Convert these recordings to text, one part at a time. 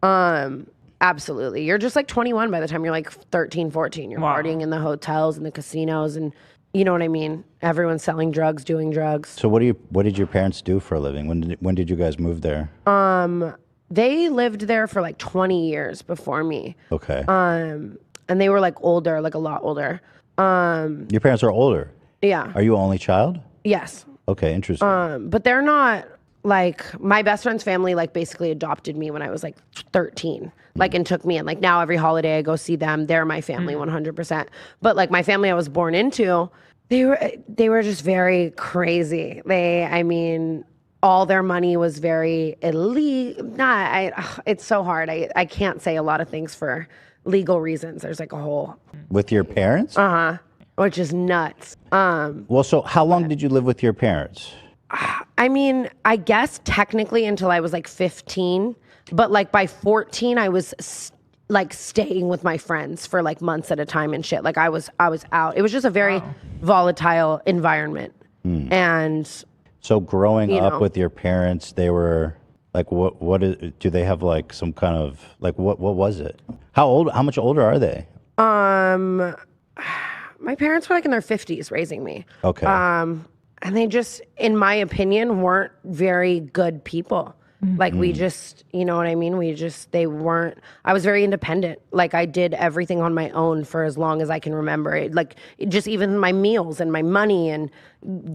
Absolutely. You're just like 21 by the time you're like 13, 14. You're partying in the hotels and the casinos and you know what I mean? Everyone's selling drugs, doing drugs. So what did your parents do for a living? When did you guys move there? They lived there for like 20 years before me. Okay. And they were like older, like a lot older. Your parents are older. Yeah. Are you an only child? Yes. Okay, interesting. But they're not like my best friend's family like basically adopted me when I was like 13. Like and took me in. Like now every holiday I go see them. They're my family 100%. But like my family I was born into, they were just very crazy. All their money was very illegal. It's so hard. I can't say a lot of things for legal reasons. There's like a whole With your parents? which is nuts. Well, so how long did you live with your parents? I guess technically until I was like 15, but like by 14 I was like staying with my friends for like months at a time and shit. Like I was out. It was just a very volatile environment. And so growing up with your parents, they were like, do they have like some kind of like what was it? How much older are they? My parents were like in their 50s raising me. Okay. And they just, in my opinion, weren't very good people. Like we just, you know what I mean? They weren't, I was very independent. Like I did everything on my own for as long as I can remember. Just even my meals and my money and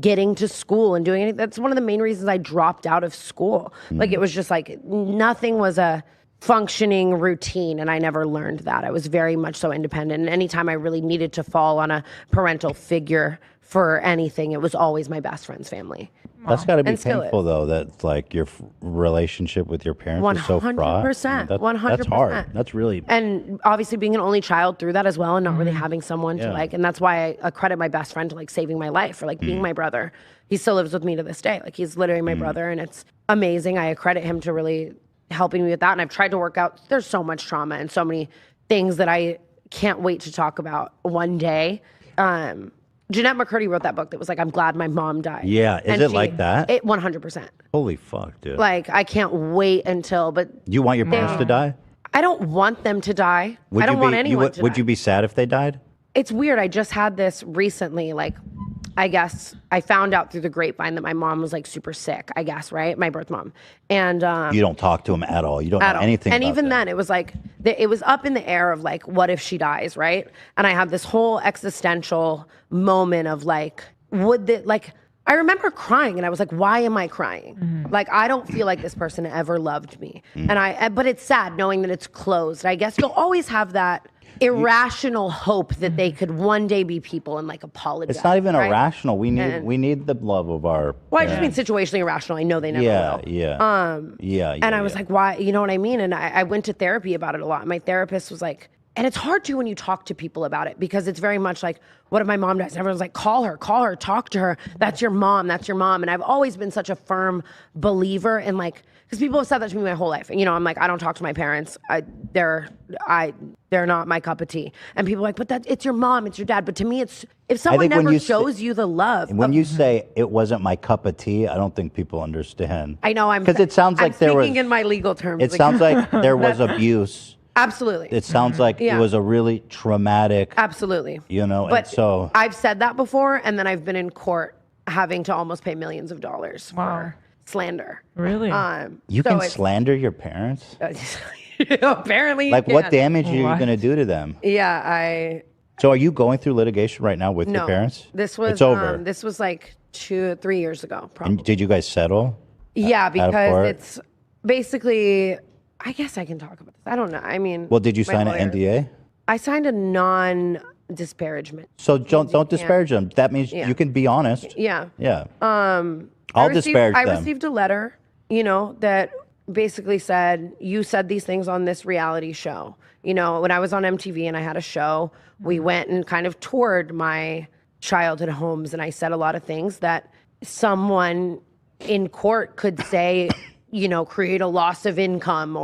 getting to school and doing anything. That's one of the main reasons I dropped out of school. Like it was just like, nothing was a functioning routine and I never learned that. I was very much so independent. And anytime I really needed to fall on a parental figure for anything, it was always my best friend's family. That's got to be painful, though, that like your relationship with your parents was so fraught. 100%. 100%. That's hard. That's really... And obviously being an only child through that as well and not really having someone to like, and that's why I credit my best friend to like saving my life or like being my brother. He still lives with me to this day. Like he's literally my brother and it's amazing. I credit him to really helping me with that. And I've tried to work out, there's so much trauma and so many things that I can't wait to talk about one day. Jeanette McCurdy wrote that book that was like, I'm glad my mom died. Yeah. Is it like that? 100%. Holy fuck, dude. Like, I can't wait until, but... You want your parents to die? I don't want them to die. I don't want anyone to die. Would you be sad if they died? It's weird. I just had this recently, like, I guess I found out through the grapevine that my mom was like super sick, I guess, right? My birth mom. And you don't talk to him at all. You don't know anything and about even that. then, it was like, it was up in the air of like, what if she dies, right? And I had this whole existential moment of like, I remember crying and I was like, why am I crying? Like, I don't feel like this person ever loved me. But it's sad knowing that it's closed. I guess you'll always have that irrational hope that they could one day be people and like apologize. It's not even irrational. We need the love of our I just mean situationally irrational. I know they never will. And I was like, why? You know what I mean? And I went to therapy about it a lot. My therapist was like, and it's hard to when you talk to people about it because it's very much like, what if my mom dies? And everyone's like, call her, talk to her. That's your mom. And I've always been such a firm believer in like, because people have said that to me my whole life. You know, I'm like, I don't talk to my parents. They're not my cup of tea. And people are like, but it's your mom, it's your dad. But to me, it's if someone never shows you the love. When you say it wasn't my cup of tea, I don't think people understand. I know because it sounds like there was speaking in my legal terms. It sounds like there was abuse. Absolutely. It sounds like it was a really traumatic. Absolutely. You know, but and so I've said that before, and then I've been in court having to almost pay millions of dollars for slander. Really? You can slander your parents? Apparently. Like, what damage are you going to do to them? Yeah, So, are you going through litigation right now with your parents? It's over. This was like 2-3 years ago, probably. And did you guys settle? Yeah, because it's basically. I guess I can talk about this. I don't know. I mean, well, did you sign an NDA? I signed a non-disparagement. So don't disparage them. That means you can be honest. Yeah. Yeah. I'll disparage them. I received a letter, you know, that basically said, you said these things on this reality show. You know, when I was on MTV and I had a show, we went and kind of toured my childhood homes, and I said a lot of things that someone in court could say, you know, create a loss of income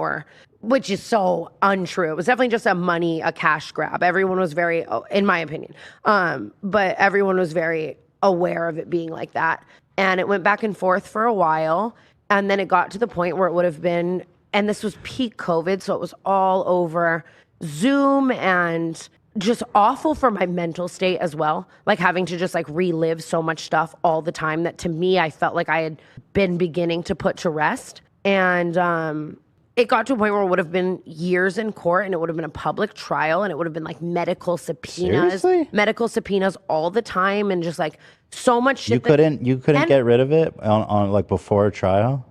which is so untrue. It was definitely just a cash grab. Everyone was very, in my opinion, but everyone was very aware of it being like that. And it went back and forth for a while. And then it got to the point where it would have been and this was peak COVID, so it was all over Zoom and just awful for my mental state as well. Like having to just like relive so much stuff all the time that to me, I felt like I had been beginning to put to rest. And it got to a point where it would have been years in court and it would have been a public trial and it would have been like medical subpoenas. Seriously? Medical subpoenas all the time and just like so much shit. You couldn't get rid of it on like before a trial?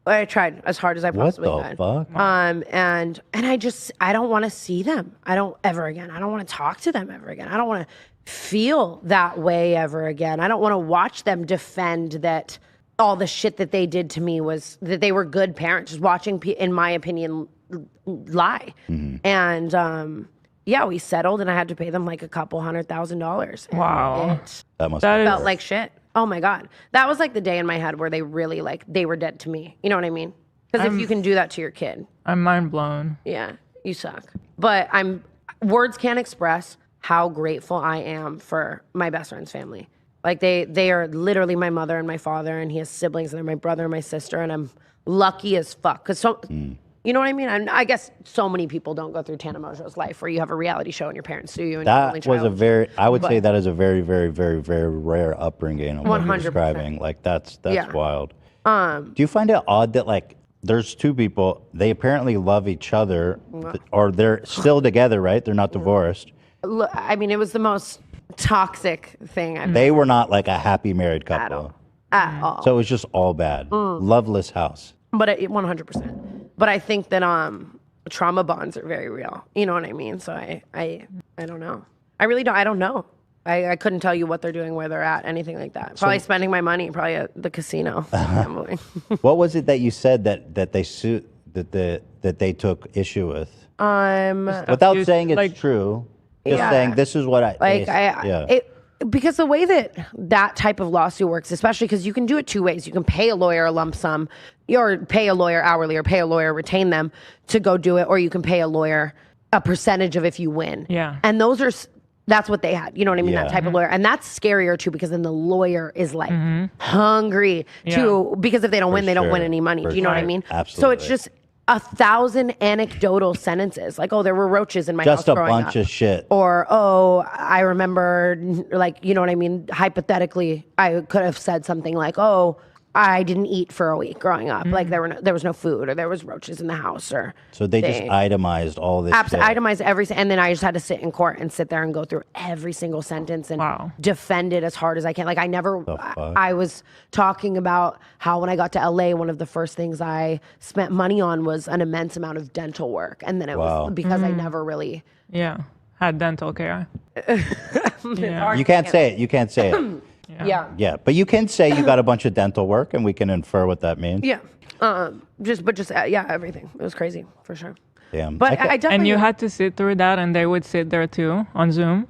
I tried as hard as I possibly could. What the fuck? And I don't want to see them. I don't ever again. I don't want to talk to them ever again. I don't want to feel that way ever again. I don't want to watch them defend that all the shit that they did to me was that they were good parents. Just watching, in my opinion, lie. And yeah, we settled, and I had to pay them like a couple $100,000. Wow. That must Felt like shit. Oh my God. That was like the day in my head where they really like, they were dead to me. You know what I mean? Because if you can do that to your kid. I'm mind blown. Yeah, you suck. But words can't express how grateful I am for my best friend's family. Like they are literally my mother and my father, and he has siblings, and they're my brother and my sister, and I'm lucky as fuck. Cause you know what I mean? I guess so many people don't go through Tana Mongeau's life where you have a reality show and your parents sue you. And that was I would say that is a very, very, very, very rare upbringing. 100%. What you're describing. Like that's wild. Do you find it odd that like there's two people, they apparently love each other, or they're still together, right? They're not divorced. Look, I mean, it was the most toxic thing They were not like a happy married couple. At all. So it was just all bad. Loveless house. But 100%. But I think that trauma bonds are very real. You know what I mean? So I don't know. I really don't. I don't know. I couldn't tell you what they're doing, where they're at, anything like that. Probably spending my money, probably at the casino. Gambling. What was it that you said that they sued that they took issue with? Without saying it's like, true, just saying this is what because the way that type of lawsuit works, especially because you can do it two ways. You can pay a lawyer a lump sum, or pay a lawyer hourly, or pay a lawyer, retain them to go do it, or you can pay a lawyer a percentage of if you win. Yeah. And that's what they had. You know what I mean? That type of lawyer. And that's scarier too, because then the lawyer is like hungry to, because if they don't win, they don't win any money. Do you know what I mean? Absolutely. So it's just 1,000 anecdotal sentences. Like, oh, there were roaches in my house growing up. Just a bunch of shit. Or, oh, I remember, like, you know what I mean? Hypothetically, I could have said something like, oh, I didn't eat for a week growing up. Like there was no food, or there was roaches in the house, or so they just itemized all this. Itemized everything, and then I just had to sit in court and sit there and go through every single sentence and defend it as hard as I can. Like I was talking about how when I got to LA, one of the first things I spent money on was an immense amount of dental work, and then it was because I never really had dental care. You can't say it. You can't say it. Yeah, but you can say you got a bunch of dental work, and we can infer what that means. Yeah, everything. It was crazy for sure. Damn. But I definitely. And you had to sit through that, and they would sit there too on Zoom.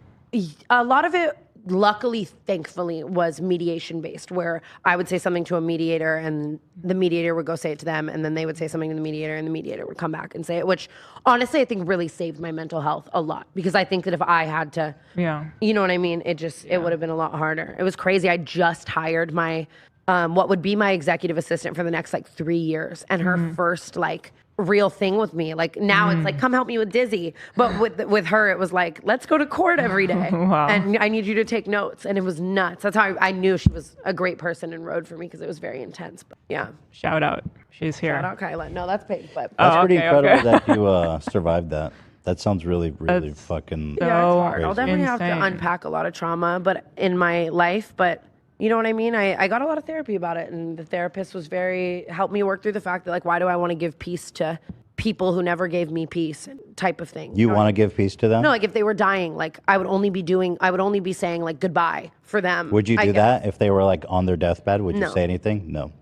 A lot of it, luckily, thankfully, was mediation based, where I would say something to a mediator, and the mediator would go say it to them, and then they would say something to the mediator, and the mediator would come back and say it. Which, honestly, I think really saved my mental health a lot, because I think that if I had to, you know what I mean, it would have been a lot harder. It was crazy. I just hired my what would be my executive assistant for the next like 3 years, and her first like real thing with me. Like now it's like, come help me with Dizzy. But with her, it was like, let's go to court every day. And I need you to take notes. And it was nuts. That's how I knew she was a great person and rode for me, because it was very intense. But yeah. Shout out. She's here. Shout out Kyla. No, that's paid. But that's pretty incredible that you survived that. That sounds really, really fucking yeah, it's hard. crazy. I'll definitely have to unpack a lot of trauma in my life, but you know what I mean? I got a lot of therapy about it, and the therapist helped me work througly the fact that, like, why do I want to give peace to people who never gave me peace, type of thing. You want to give peace to them? No, like if they were dying, like I would only be saying like goodbye for them. Would you do that if they were like on their deathbed? Would you say anything? No.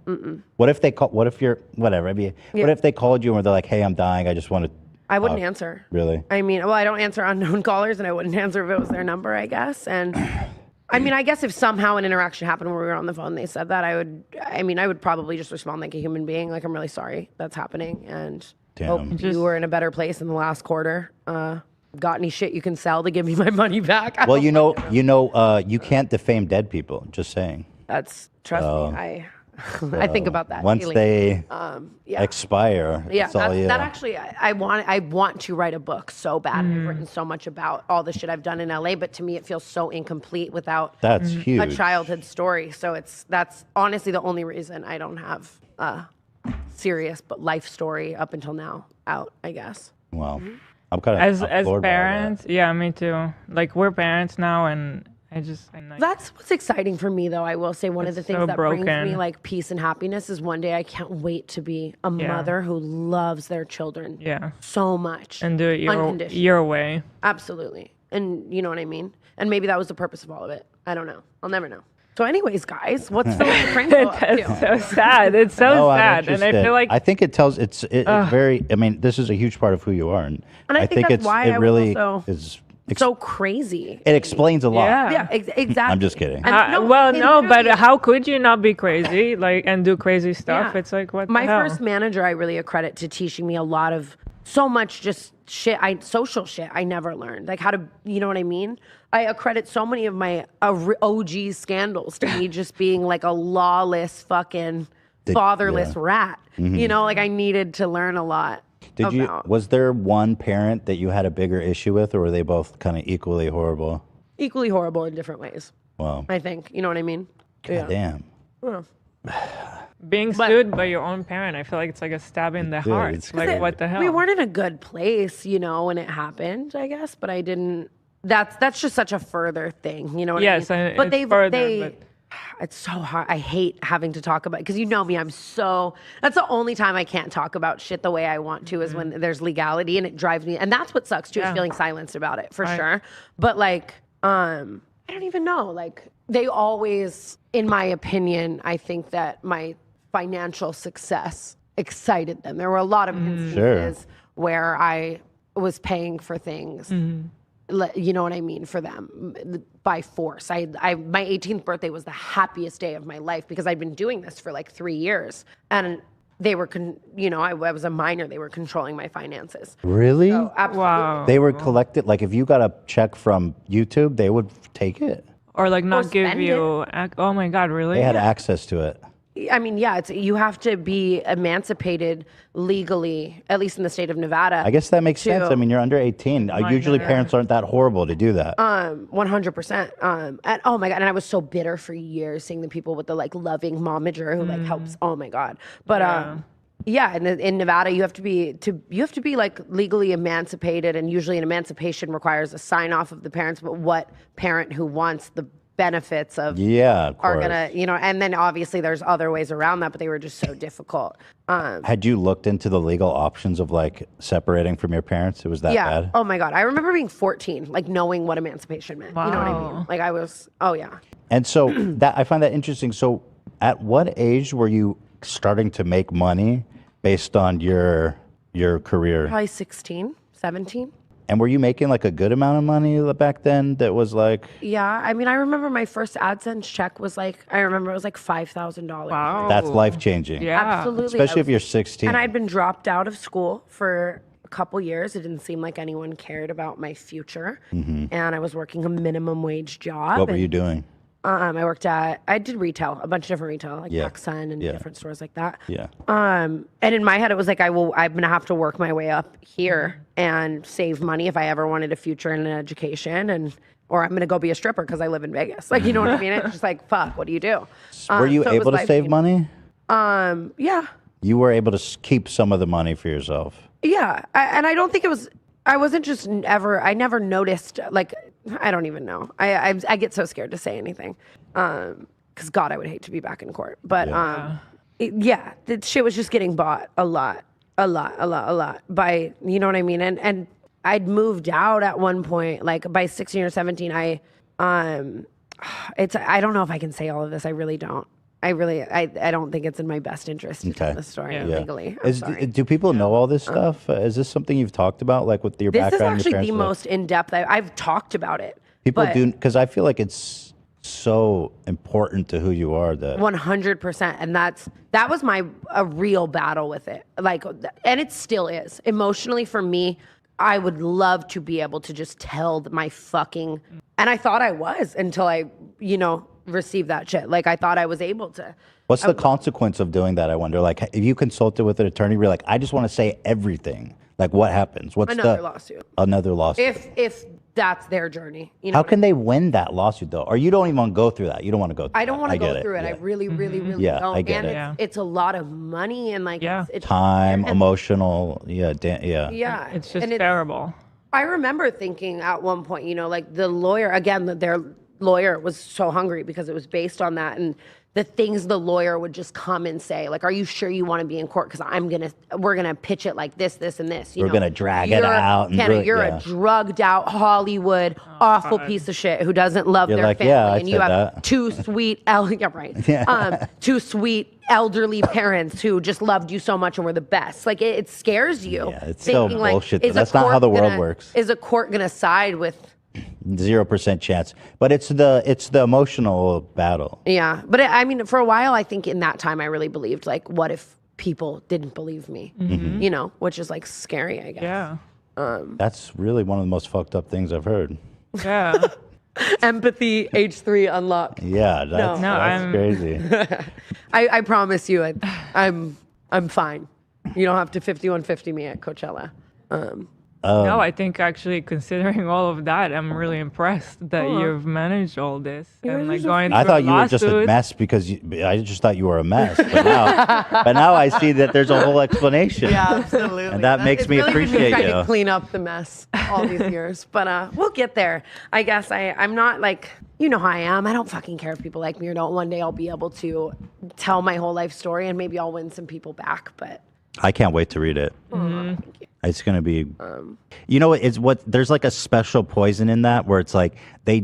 What if they what if they called you and they're like, hey, I'm dying, I just want to. I wouldn't answer. Really? I mean, well, I don't answer unknown callers, and I wouldn't answer if it was their number, I guess. And I mean, I guess if somehow an interaction happened where we were on the phone and they said that, I would probably just respond like a human being. Like, I'm really sorry that's happening, and hope you were in a better place in the last quarter. Got any shit you can sell to give me my money back? Well, you can't defame dead people. Just saying. Trust me. I think about that once daily. they expire. Yeah, it's all you. that actually, I want to write a book so bad. I've written so much about all the shit I've done in LA, but to me, it feels so incomplete without That's huge. a childhood story. So that's honestly the only reason I don't have a serious but life story up until now out, I guess. Well, I'm kind of As parents, yeah, me too. Like we're parents now, and That's what's exciting for me, though. I will say one of the things so that brings broken. me like peace and happiness is one day I can't wait to be a mother who loves their children so much and do it unconditionally. your way. Absolutely, and you know what I mean. And maybe that was the purpose of all of it. I don't know. I'll never know. So, anyways, guys, what's the Franco up to? It's so sad. It's so sad, and I feel like I think it tells it's very. I mean, this is a huge part of who you are, and I think that's it's why it I really was also is. So crazy. It explains a lot. Yeah. Exactly. I'm just kidding. but how could you not be crazy, like, and do crazy stuff? Yeah. It's like, what My the hell? first manager, I really accredit to teaching me a lot of so much just shit, social shit I never learned. Like how to, you know what I mean? I accredit so many of my OG scandals to me just being like a lawless fucking fatherless rat. You know, like I needed to learn a lot. Was there one parent that you had a bigger issue with, or were they both kind of equally horrible? Equally horrible in different ways. Wow. I think. You know what I mean? God damn. Being sued by your own parent, I feel like it's like a stab in the heart. it's Like, what the hell? We weren't in a good place, you know, when it happened, I guess, but I didn't. That's just such a further thing, you know what I mean? Yes, but but it's so hard. I hate having to talk about it because you know me. That's the only time I can't talk about shit the way I want to is when there's legality, and it drives me. And that's what sucks too, is feeling silenced about it for sure. But like, I don't even know. Like they always, in my opinion, I think that my financial success excited them. There were a lot of instances where I was paying for things. You know what I mean, for them by force. My 18th birthday was the happiest day of my life because I'd been doing this for like 3 years, and they were, I was a minor. They were controlling my finances. Really? So, absolutely. Wow. They were collected. Like if you got a check from YouTube, they would take it. Or like not give spend you. Oh my God, really? They had access to it. I mean, yeah, you have to be emancipated legally, at least in the state of Nevada. I guess that makes sense. I mean, you're under 18. Usually parents aren't that horrible to do that. 100%. And oh my God. And I was so bitter for years seeing the people with the like loving momager who like helps. Oh my God. But yeah, in Nevada, you have to be like legally emancipated, and usually an emancipation requires a sign off of the parents, but what parent who wants the benefits of of are course. gonna, and then obviously there's other ways around that, but they were just so difficult. Had you looked into the legal options of like separating from your parents? It was that bad? Oh my God. I remember being 14, like knowing what emancipation meant. You know what I mean? Like I was, And so that I find that interesting. So at what age were you starting to make money based on your career? Probably 16, 17. And were you making like a good amount of money back then that was like... Yeah. I mean, I remember my first AdSense check was like, it was like $5,000. Wow. That's life-changing. Yeah. Absolutely. Especially if you're 16. And I'd been dropped out of school for a couple years. It didn't seem like anyone cared about my future. And I was working a minimum wage job. What were you doing? I did retail, a bunch of different retail, like PacSun and different stores like that. Yeah. And in my head, it was like, I'm going to have to work my way up here and save money if I ever wanted a future in an education, or I'm going to go be a stripper because I live in Vegas. Like, you know what I mean? It's just like, fuck, what do you do? Were you able to save money? Yeah. You were able to keep some of the money for yourself. Yeah. And I don't think I never noticed, like, I don't even know. I get so scared to say anything. Because God, I would hate to be back in court. But the shit was just getting bought a lot by, you know what I mean? And I'd moved out at one point, like by 16 or 17, I don't know if I can say all of this. I really don't. I don't think it's in my best interest to tell this story legally. I'm sorry. Do people know all this stuff? Is this something you've talked about, like with your background? This is actually the most in-depth. I've talked about it. People do, because I feel like it's so important to who you are. That 100%, and that was a real battle with it. Like, and it still is emotionally for me. I would love to be able to just tell my fucking, and I thought I was until I, received that shit. Like I thought I was able to. What's the consequence of doing that? I wonder. Like, if you consulted with an attorney, you're like, I just want to say everything. Like, what happens? What's another lawsuit? Another lawsuit. If that's their journey. You know How can they win that lawsuit though? Or you don't even want to go through that. You don't want to go through I don't want to go through it. Yeah. I really don't. I get and it's a lot of money and like it's time, emotional. Yeah. It's just terrible. I remember thinking at one point, you know, like the lawyer, again, their lawyer was so hungry because it was based on that. And the things the lawyer would just come and say, like, are you sure you want to be in court? Because we're going to pitch it like this, this, and this. We're going to drag it out. And you're a drugged out Hollywood, awful piece of shit who doesn't love their family. And you have two sweet, two sweet elderly parents who just loved you so much and were the best. Like, it scares you. Yeah, it's so bullshit. That's not how the world works. Is a court going to side with 0% chance, but it's the emotional battle. Yeah, but I mean, for a while, I think in that time, I really believed, like, what if people didn't believe me? You know, which is like scary, I guess. Yeah. That's really one of the most fucked up things I've heard. Yeah. Empathy H3 unlock. Yeah, that's crazy. I promise you, I'm fine. You don't have to 5150 me at Coachella. No, I think actually considering all of that, I'm really impressed that you've managed all this and like going through I thought you were just a lawsuits. mess because I just thought you were a mess. But now I see that there's a whole explanation. Yeah, absolutely. And that makes me appreciate trying you. to clean up the mess all these years, but we'll get there. I guess I'm not like, you know how I am. I don't fucking care if people like me or don't. One day I'll be able to tell my whole life story and maybe I'll win some people back. But I can't wait to read it. It's going to be, you know, there's like a special poison in that where it's like they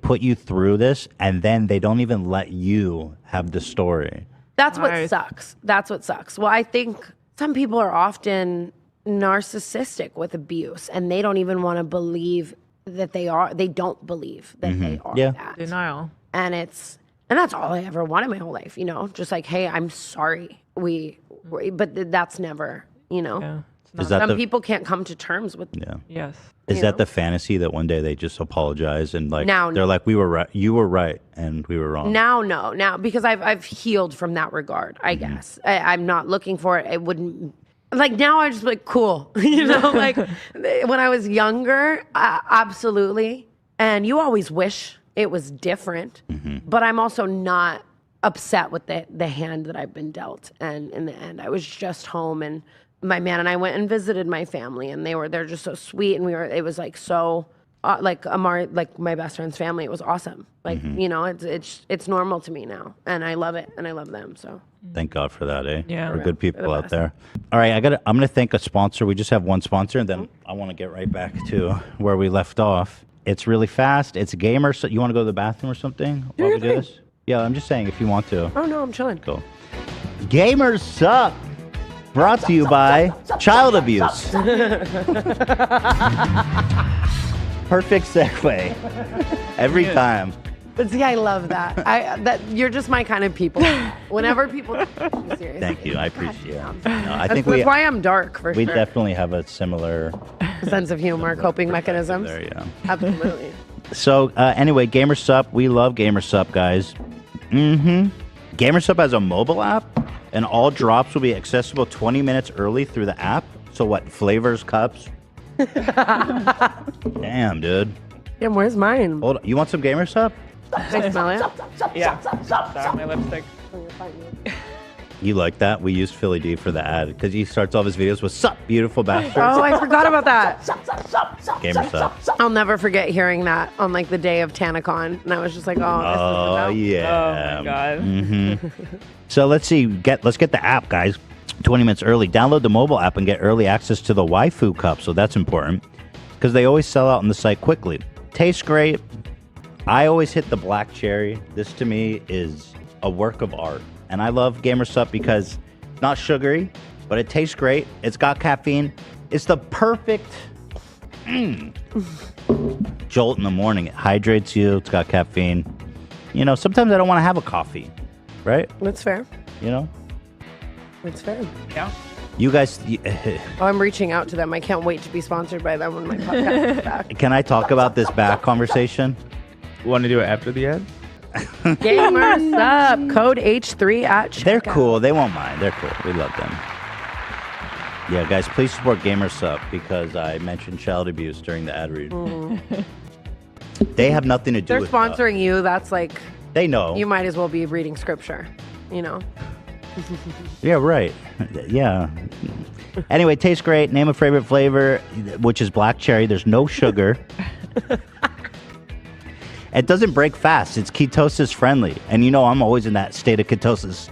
put you through this and then they don't even let you have the story. That's what sucks. That's what sucks. Well, I think some people are often narcissistic with abuse and they don't even want to believe that they don't believe that they are that. Denial. And that's all I ever wanted my whole life, you know, just like, hey, I'm sorry. But that's never, you know. Yeah. Some people can't come to terms with. Yeah. Yes. Is that the fantasy that one day they just apologize and like they're like, we were right, you were right, and we were wrong? Now because I've healed from that regard. I guess I'm not looking for it. It wouldn't like now. I just like cool, you know. Like when I was younger, absolutely. And you always wish it was different, but I'm also not upset with the hand that I've been dealt. And in the end, I was just home and my man and I went and visited my family and they're just so sweet. And it was like, so like Amari, like my best friend's family, it was awesome. Like, you know, it's normal to me now and I love it and I love them. So thank God for that, eh? Yeah. We're good people out there. All right. I'm going to thank a sponsor. We just have one sponsor and then I want to get right back to where we left off. It's really fast. It's gamer. So you want to go to the bathroom or something while we do this? Yeah, I'm just saying if you want to. Oh, no, I'm chilling. Cool. Gamers Sup. Brought to you by Child Abuse. Perfect segue. Every time. But see, I love that. That you're just my kind of people. Whenever people, seriously. Thank you. I appreciate it. No, I think that's why I'm dark for we sure. We definitely have a similar sense of humor, coping mechanisms. There, yeah. Absolutely. So anyway, Gamer Sup. We love Gamer Sup, guys. Gamer Sup has a mobile app, and all drops will be accessible 20 minutes early through the app. So what? Flavors, cups. Damn, dude. Damn, where's mine? Hold on. You want some Gamer Sup? I smell it. Yeah. Sorry, my lipstick. You like that? We used Philly D for the ad because he starts all his videos with "Sup, beautiful bastard." Oh, I forgot about that. Gamer Sup. I'll never forget hearing that on like the day of TanaCon, and I was just like, "Oh, yeah." Oh my God. So let's see. Let's get the app, guys. 20 minutes early. Download the mobile app and get early access to the waifu cup. So that's important because they always sell out on the site quickly. Tastes great. I always hit the black cherry. This to me is a work of art. And I love Gamer Sup because it's not sugary, but it tastes great. It's got caffeine. It's the perfect jolt in the morning. It hydrates you. It's got caffeine. You know, sometimes I don't want to have a coffee, right? That's fair. You know? That's fair. Yeah. You guys... I'm reaching out to them. I can't wait to be sponsored by them when my podcast is back. Can I talk about this back conversation? Want to do it after the ad? Gamers Up. Code H3 at checkout. They're cool. They won't mind. They're cool. We love them. Yeah, guys, please support Gamers Up because I mentioned child abuse during the ad read. They have nothing to do with it. They're sponsoring you. That's like... They know. You might as well be reading scripture, you know? Yeah, right. Yeah. Anyway, tastes great. Name a favorite flavor, which is black cherry. There's no sugar. It doesn't break fast. It's ketosis friendly. And you know I'm always in that state of ketosis.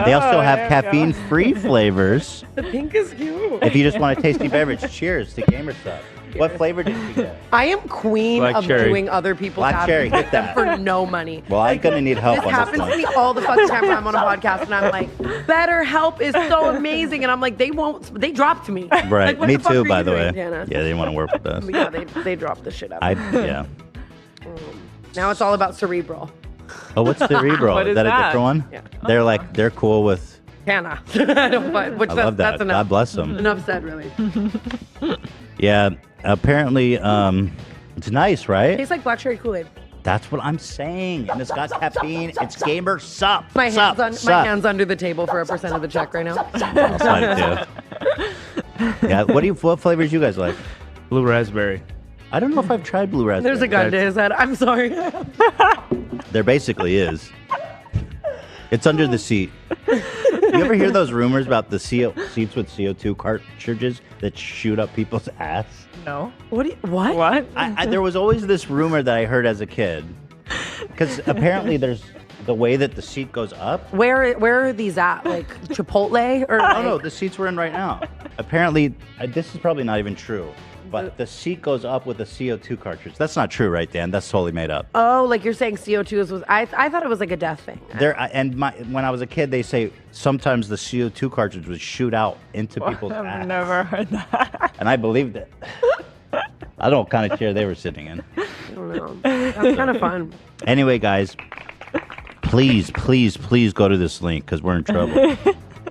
They also have caffeine-free flavors. The pink is cute. If you just want a tasty beverage, cheers to Gamers Up. What flavor did you get? I am queen of doing other people's Black cherry, habits hit that. for no money. Well, I'm going to need help This on this happens one. to me all the fucking time when I'm on a podcast and I'm like, better help is so amazing. And I'm like, they dropped me. Right. Like, what Me the fuck too, were by you the way. doing, Tana? Yeah, they didn't want to work with us. Yeah, they dropped the shit out. Yeah. Now it's all about cerebral. Oh, what's cerebral? What is that a that? different one? Yeah. They're cool with... Tana. I love that. That's enough. God bless them. Enough said, really. Yeah, apparently, it's nice, right? Tastes like black cherry Kool-Aid. That's what I'm saying. And it's got caffeine. It's Gamer Sup. My hand's under the table for 1% of the check right now. I'll sign it too. Yeah, what flavors you guys like? Blue raspberry. I don't know if I've tried blue raspberry. There's a gun to his head. I'm sorry. There basically is. It's under the seat. You ever hear those rumors about the seats with CO2 cartridges that shoot up people's ass? No. What? What? There was always this rumor that I heard as a kid. Because apparently there's the way that the seat goes up. Where are these at? Like Chipotle? Or No, the seats we're in right now. Apparently, this is probably not even true. But the seat goes up with a CO2 cartridge. That's not true, right, Dan? That's totally made up. Oh, like you're saying CO2 was... I thought it was like a death thing. When I was a kid, they say sometimes the CO2 cartridge would shoot out into people's ass. I've never heard that. And I believed it. I don't know what kind of chair they were sitting in. I don't know. That's kind of fun. Anyway, guys, please go to this link because we're in trouble.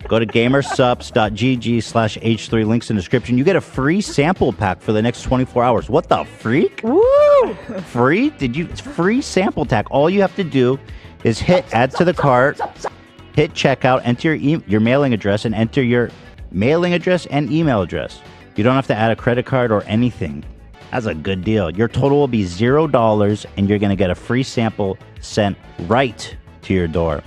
Go to gamersups.gg/H3, links in the description. You get a free sample pack for the next 24 hours. What the freak? Woo! Free? It's free sample pack. All you have to do is hit add to the cart, hit checkout, enter your mailing address, and enter your mailing address and email address. You don't have to add a credit card or anything. That's a good deal. Your total will be $0, and you're going to get a free sample sent right to your door.